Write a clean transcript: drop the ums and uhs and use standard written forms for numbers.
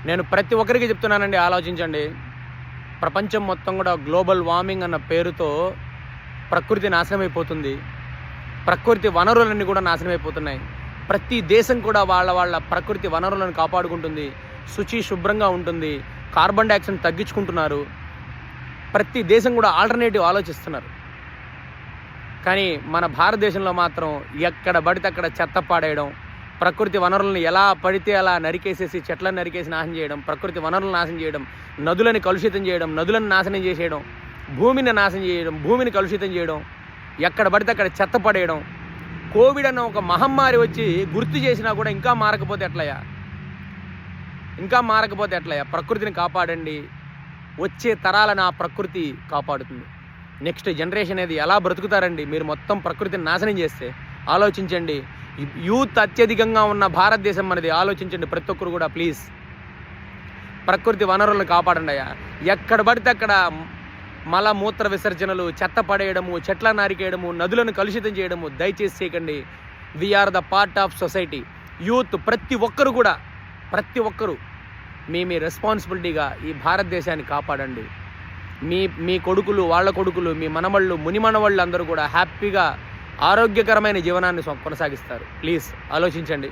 నేను ప్రతి ఒక్కరికి చెప్తున్నానండి, ఆలోచించండి. ప్రపంచం మొత్తం కూడా గ్లోబల్ వార్మింగ్ అన్న పేరుతో ప్రకృతి నాశనం అయిపోతుంది. ప్రకృతి వనరులన్నీ కూడా నాశనం అయిపోతున్నాయి. ప్రతి దేశం కూడా వాళ్ళ ప్రకృతి వనరులను కాపాడుకుంటుంది, శుభ్రంగా ఉంటుంది, కార్బన్ డైఆక్సైడ్ తగ్గించుకుంటున్నారు. ప్రతి దేశం కూడా ఆల్టర్నేటివ్ ఆలోచిస్తున్నారు. కానీ మన భారతదేశంలో మాత్రం ఎక్కడ పడితే అక్కడ చెత్త పాడేయడం, ప్రకృతి వనరులను ఎలా పడితే అలా నరికేసేసి చెట్లను నరికేసి నాశనం చేయడం, ప్రకృతి వనరులను నాశనం చేయడం, నదులని కలుషితం చేయడం, నదులను నాశనం చేసేయడం, భూమిని నాశనం చేయడం, భూమిని కలుషితం చేయడం, ఎక్కడ పడితే అక్కడ చెత్త పడేయడం. కోవిడ్ అన్న ఒక మహమ్మారి వచ్చి గుర్తు చేసినా కూడా ఇంకా మారకపోతే ఎట్లయ్యా? ప్రకృతిని కాపాడండి. వచ్చే తరాలను ఆ ప్రకృతి కాపాడుతుంది. నెక్స్ట్ జనరేషన్ అనేది ఎలా బ్రతుకుతారండి మీరు మొత్తం ప్రకృతిని నాశనం చేస్తే? ఆలోచించండి. యూత్ అత్యధికంగా ఉన్న భారతదేశం మనది. ఆలోచించండి ప్రతి ఒక్కరు కూడా ప్లీజ్. ప్రకృతి వనరులను కాపాడండి అయ్యా. ఎక్కడ పడితే అక్కడ మలమూత్ర విసర్జనలు, చెత్త పడేయడము, చెట్ల నరికేయడము, నదులను కలుషితం చేయడము దయచేసి చేయకండి. We are the part of society. Youth ప్రతి ఒక్కరు మీ రెస్పాన్సిబిలిటీగా ఈ భారతదేశాన్ని కాపాడండి. మీ కొడుకులు, వాళ్ళ కొడుకులు, మీ మనవళ్ళు, మునిమనవాళ్ళు అందరూ కూడా హ్యాపీగా ఆరోగ్యకరమైన జీవనాన్ని కొనసాగిస్తారు. ప్లీజ్ ఆలోచించండి.